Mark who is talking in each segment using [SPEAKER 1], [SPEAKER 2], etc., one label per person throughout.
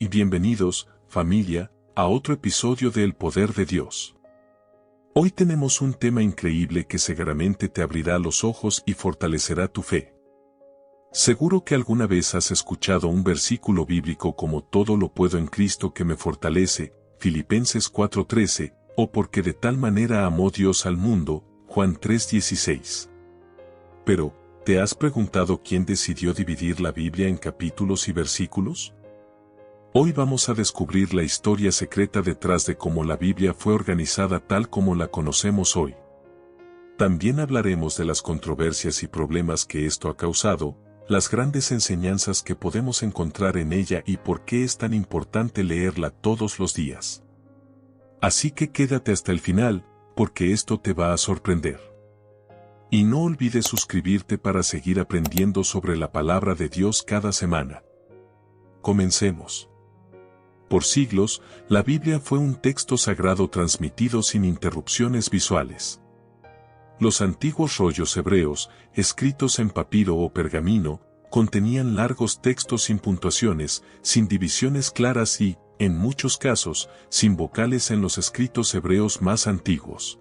[SPEAKER 1] y bienvenidos, familia, a otro episodio de El Poder de Dios. Hoy tenemos un tema increíble que seguramente te abrirá los ojos y fortalecerá tu fe. Seguro que alguna vez has escuchado un versículo bíblico como todo lo puedo en Cristo que me fortalece, Filipenses 4:13, o porque de tal manera amó Dios al mundo, Juan 3:16. Pero, ¿te has preguntado quién decidió dividir la Biblia en capítulos y versículos? Hoy vamos a descubrir la historia secreta detrás de cómo la Biblia fue organizada tal como la conocemos hoy. También hablaremos de las controversias y problemas que esto ha causado, las grandes enseñanzas que podemos encontrar en ella y por qué es tan importante leerla todos los días. Así que quédate hasta el final, porque esto te va a sorprender. Y no olvides suscribirte para seguir aprendiendo sobre la palabra de Dios cada semana. Comencemos. Por siglos, la Biblia fue un texto sagrado transmitido sin interrupciones visuales. Los antiguos rollos hebreos, escritos en papiro o pergamino, contenían largos textos sin puntuaciones, sin divisiones claras y, en muchos casos, sin vocales en los escritos hebreos más antiguos.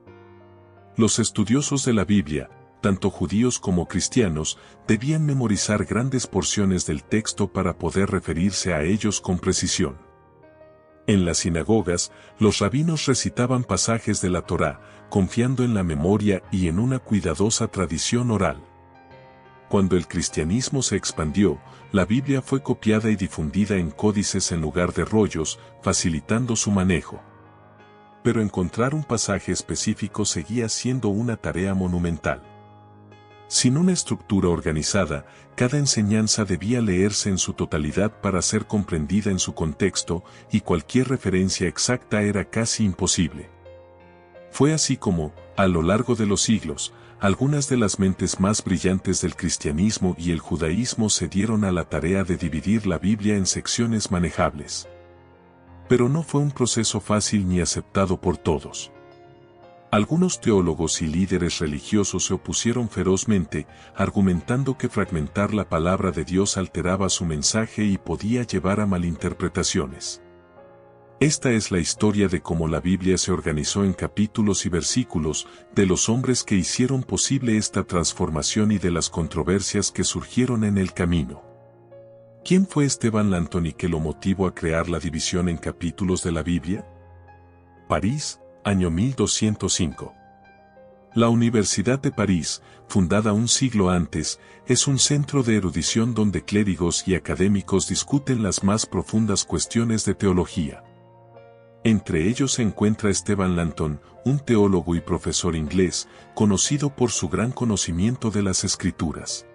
[SPEAKER 1] Los estudiosos de la Biblia, tanto judíos como cristianos, debían memorizar grandes porciones del texto para poder referirse a ellos con precisión. En las sinagogas, los rabinos recitaban pasajes de la Torá, confiando en la memoria y en una cuidadosa tradición oral. Cuando el cristianismo se expandió, la Biblia fue copiada y difundida en códices en lugar de rollos, facilitando su manejo. Pero encontrar un pasaje específico seguía siendo una tarea monumental. Sin una estructura organizada, cada enseñanza debía leerse en su totalidad para ser comprendida en su contexto, y cualquier referencia exacta era casi imposible. Fue así como, a lo largo de los siglos, algunas de las mentes más brillantes del cristianismo y el judaísmo se dieron a la tarea de dividir la Biblia en secciones manejables. Pero no fue un proceso fácil ni aceptado por todos. Algunos teólogos y líderes religiosos se opusieron ferozmente, argumentando que fragmentar la palabra de Dios alteraba su mensaje y podía llevar a malinterpretaciones. Esta es la historia de cómo la Biblia se organizó en capítulos y versículos, de los hombres que hicieron posible esta transformación y de las controversias que surgieron en el camino. ¿Quién fue Esteban Langton y qué lo motivó a crear la división en capítulos de la Biblia? París, año 1205. La Universidad de París, fundada un siglo antes, es un centro de erudición donde clérigos y académicos discuten las más profundas cuestiones de teología. Entre ellos se encuentra Esteban Langton, un teólogo y profesor inglés, conocido por su gran conocimiento de las Escrituras.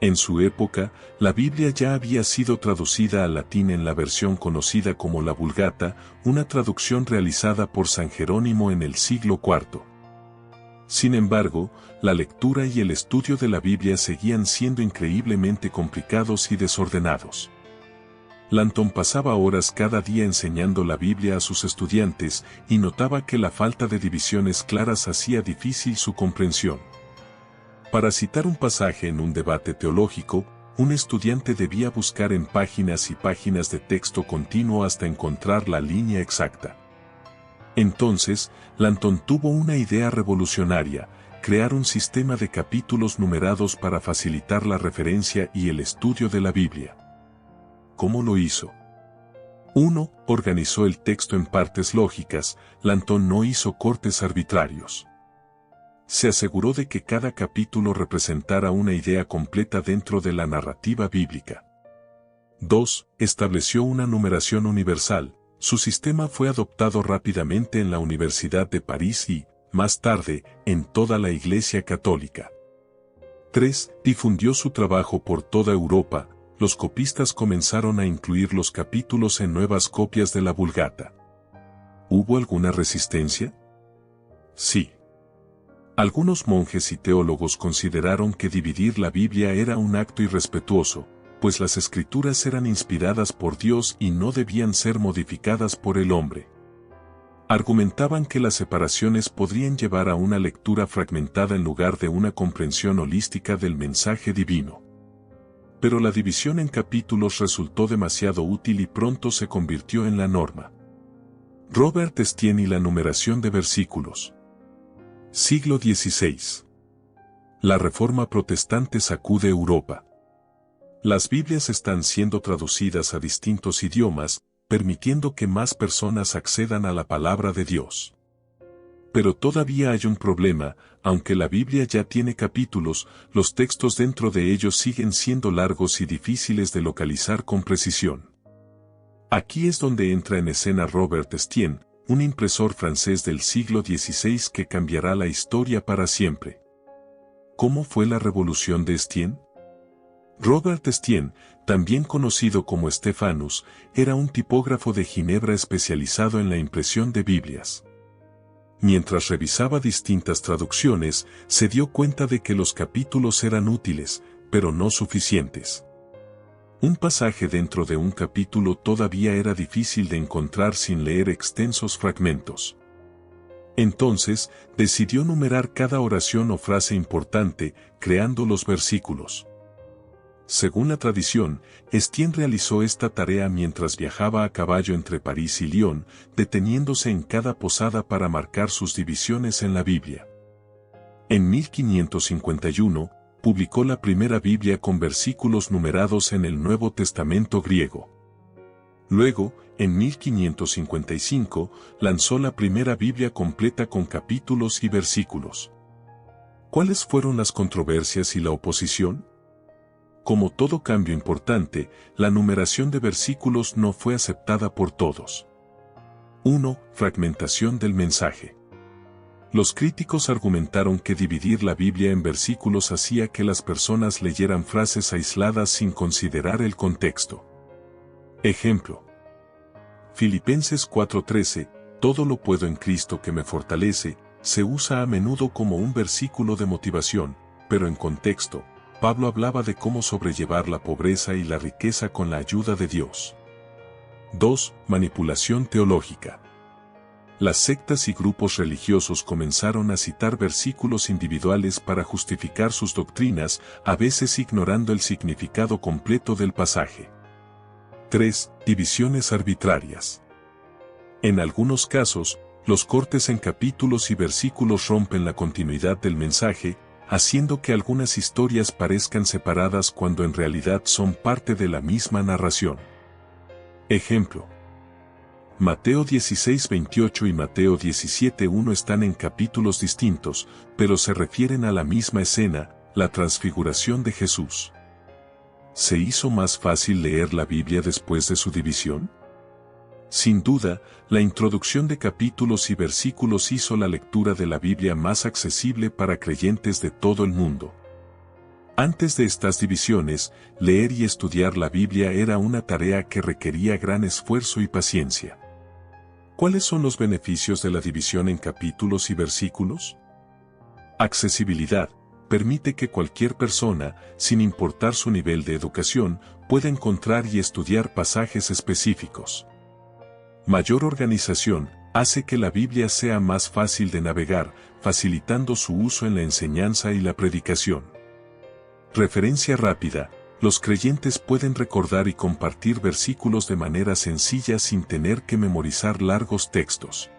[SPEAKER 1] En su época, la Biblia ya había sido traducida al latín en la versión conocida como la Vulgata, una traducción realizada por San Jerónimo en el siglo IV. Sin embargo, la lectura y el estudio de la Biblia seguían siendo increíblemente complicados y desordenados. Langton pasaba horas cada día enseñando la Biblia a sus estudiantes y notaba que la falta de divisiones claras hacía difícil su comprensión. Para citar un pasaje en un debate teológico, un estudiante debía buscar en páginas y páginas de texto continuo hasta encontrar la línea exacta. Entonces, Langton tuvo una idea revolucionaria: crear un sistema de capítulos numerados para facilitar la referencia y el estudio de la Biblia. ¿Cómo lo hizo? 1. Organizó el texto en partes lógicas. Langton no hizo cortes arbitrarios. Se aseguró de que cada capítulo representara una idea completa dentro de la narrativa bíblica. 2. Estableció una numeración universal. Su sistema fue adoptado rápidamente en la Universidad de París y, más tarde, en toda la Iglesia Católica. 3. Difundió su trabajo por toda Europa. Los copistas comenzaron a incluir los capítulos en nuevas copias de la Vulgata. ¿Hubo alguna resistencia? Sí. Algunos monjes y teólogos consideraron que dividir la Biblia era un acto irrespetuoso, pues las Escrituras eran inspiradas por Dios y no debían ser modificadas por el hombre. Argumentaban que las separaciones podrían llevar a una lectura fragmentada en lugar de una comprensión holística del mensaje divino. Pero la división en capítulos resultó demasiado útil y pronto se convirtió en la norma. Robert Estienne y la numeración de versículos. Siglo XVI. La Reforma Protestante sacude Europa. Las Biblias están siendo traducidas a distintos idiomas, permitiendo que más personas accedan a la palabra de Dios. Pero todavía hay un problema, aunque la Biblia ya tiene capítulos, los textos dentro de ellos siguen siendo largos y difíciles de localizar con precisión. Aquí es donde entra en escena Robert Estienne, un impresor francés del siglo XVI que cambiará la historia para siempre. ¿Cómo fue la revolución de Estienne? Robert Estienne, también conocido como Stephanus, era un tipógrafo de Ginebra especializado en la impresión de Biblias. Mientras revisaba distintas traducciones, se dio cuenta de que los capítulos eran útiles, pero no suficientes. Un pasaje dentro de un capítulo todavía era difícil de encontrar sin leer extensos fragmentos. Entonces, decidió numerar cada oración o frase importante, creando los versículos. Según la tradición, Estienne realizó esta tarea mientras viajaba a caballo entre París y Lyon, deteniéndose en cada posada para marcar sus divisiones en la Biblia. En 1551, publicó la primera Biblia con versículos numerados en el Nuevo Testamento griego. Luego, en 1555, lanzó la primera Biblia completa con capítulos y versículos. ¿Cuáles fueron las controversias y la oposición? Como todo cambio importante, la numeración de versículos no fue aceptada por todos. 1. Fragmentación del mensaje. Los críticos argumentaron que dividir la Biblia en versículos hacía que las personas leyeran frases aisladas sin considerar el contexto. Ejemplo. Filipenses 4:13, todo lo puedo en Cristo que me fortalece, se usa a menudo como un versículo de motivación, pero en contexto, Pablo hablaba de cómo sobrellevar la pobreza y la riqueza con la ayuda de Dios. 2. Manipulación teológica. Las sectas y grupos religiosos comenzaron a citar versículos individuales para justificar sus doctrinas, a veces ignorando el significado completo del pasaje. 3. Divisiones arbitrarias. En algunos casos, los cortes en capítulos y versículos rompen la continuidad del mensaje, haciendo que algunas historias parezcan separadas cuando en realidad son parte de la misma narración. Ejemplo. Mateo 16:28 y Mateo 17:1 están en capítulos distintos, pero se refieren a la misma escena, la transfiguración de Jesús. ¿Se hizo más fácil leer la Biblia después de su división? Sin duda, la introducción de capítulos y versículos hizo la lectura de la Biblia más accesible para creyentes de todo el mundo. Antes de estas divisiones, leer y estudiar la Biblia era una tarea que requería gran esfuerzo y paciencia. ¿Cuáles son los beneficios de la división en capítulos y versículos? Accesibilidad. Permite que cualquier persona, sin importar su nivel de educación, pueda encontrar y estudiar pasajes específicos. Mayor organización. Hace que la Biblia sea más fácil de navegar, facilitando su uso en la enseñanza y la predicación. Referencia rápida. Los creyentes pueden recordar y compartir versículos de manera sencilla sin tener que memorizar largos textos.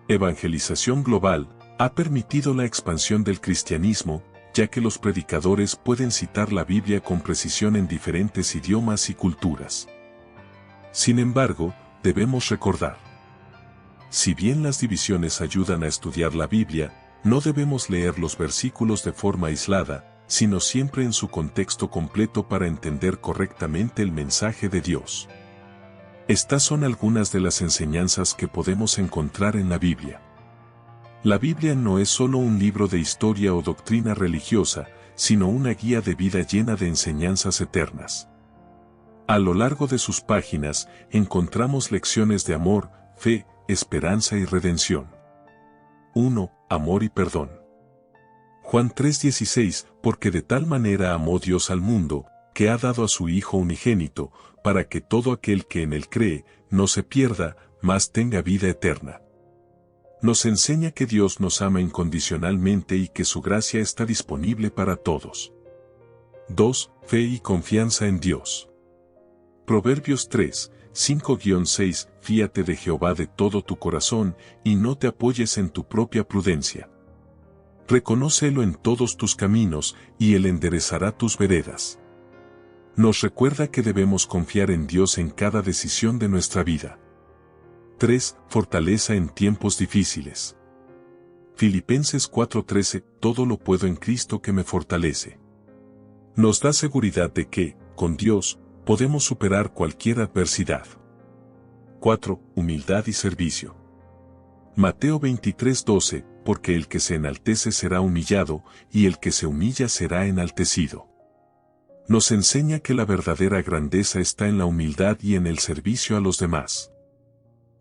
[SPEAKER 1] Evangelización global. Ha permitido la expansión del cristianismo, ya que los predicadores pueden citar la Biblia con precisión en diferentes idiomas y culturas. Sin embargo, debemos recordar. Si bien las divisiones ayudan a estudiar la Biblia, no debemos leer los versículos de forma aislada, sino siempre en su contexto completo para entender correctamente el mensaje de Dios. Estas son algunas de las enseñanzas que podemos encontrar en la Biblia. La Biblia no es solo un libro de historia o doctrina religiosa, sino una guía de vida llena de enseñanzas eternas. A lo largo de sus páginas, encontramos lecciones de amor, fe, esperanza y redención. 1. Amor y perdón. Juan 3:16, porque de tal manera amó Dios al mundo, que ha dado a su Hijo unigénito, para que todo aquel que en él cree, no se pierda, mas tenga vida eterna. Nos enseña que Dios nos ama incondicionalmente y que su gracia está disponible para todos. 2. Fe y confianza en Dios. Proverbios 3, 5-6. Fíate de Jehová de todo tu corazón, y no te apoyes en tu propia prudencia. Reconócelo en todos tus caminos, y Él enderezará tus veredas. Nos recuerda que debemos confiar en Dios en cada decisión de nuestra vida. 3. Fortaleza en tiempos difíciles. Filipenses 4:13. Todo lo puedo en Cristo que me fortalece. Nos da seguridad de que, con Dios, podemos superar cualquier adversidad. 4. Humildad y servicio. Mateo 23:12. Porque el que se enaltece será humillado, y el que se humilla será enaltecido. Nos enseña que la verdadera grandeza está en la humildad y en el servicio a los demás.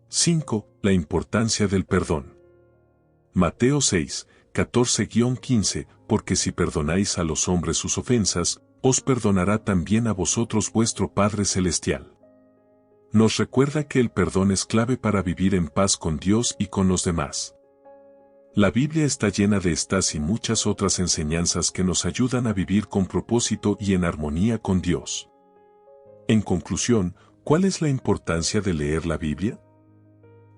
[SPEAKER 1] 5. La importancia del perdón. Mateo 6, 14-15. Porque si perdonáis a los hombres sus ofensas, os perdonará también a vosotros vuestro Padre Celestial. Nos recuerda que el perdón es clave para vivir en paz con Dios y con los demás. La Biblia está llena de estas y muchas otras enseñanzas que nos ayudan a vivir con propósito y en armonía con Dios. En conclusión, ¿cuál es la importancia de leer la Biblia?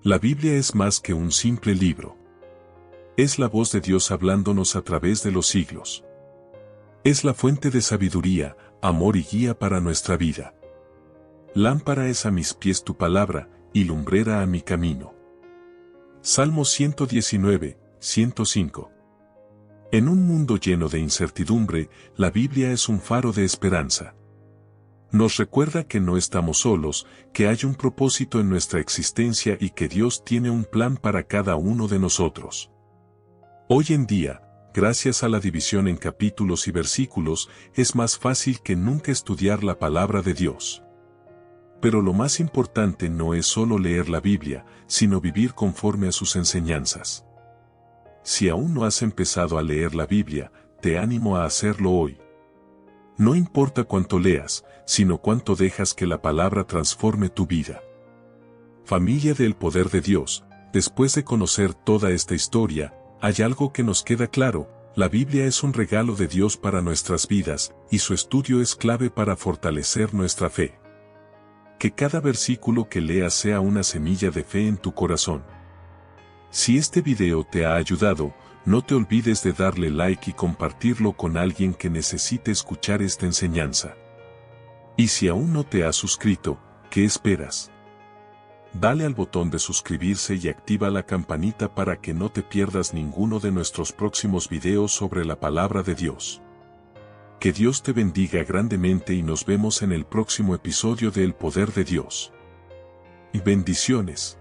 [SPEAKER 1] La Biblia es más que un simple libro. Es la voz de Dios hablándonos a través de los siglos. Es la fuente de sabiduría, amor y guía para nuestra vida. Lámpara es a mis pies tu palabra, y lumbrera a mi camino. Salmo 119, 105. En un mundo lleno de incertidumbre, la Biblia es un faro de esperanza. Nos recuerda que no estamos solos, que hay un propósito en nuestra existencia y que Dios tiene un plan para cada uno de nosotros. Hoy en día, gracias a la división en capítulos y versículos, es más fácil que nunca estudiar la palabra de Dios. Pero lo más importante no es solo leer la Biblia, sino vivir conforme a sus enseñanzas. Si aún no has empezado a leer la Biblia, te animo a hacerlo hoy. No importa cuánto leas, sino cuánto dejas que la palabra transforme tu vida. Familia del poder de Dios, después de conocer toda esta historia, hay algo que nos queda claro: la Biblia es un regalo de Dios para nuestras vidas, y su estudio es clave para fortalecer nuestra fe. Que cada versículo que leas sea una semilla de fe en tu corazón. Si este video te ha ayudado, no te olvides de darle like y compartirlo con alguien que necesite escuchar esta enseñanza. Y si aún no te has suscrito, ¿qué esperas? Dale al botón de suscribirse y activa la campanita para que no te pierdas ninguno de nuestros próximos videos sobre la palabra de Dios. Que Dios te bendiga grandemente y nos vemos en el próximo episodio de El Poder de Dios. Y bendiciones.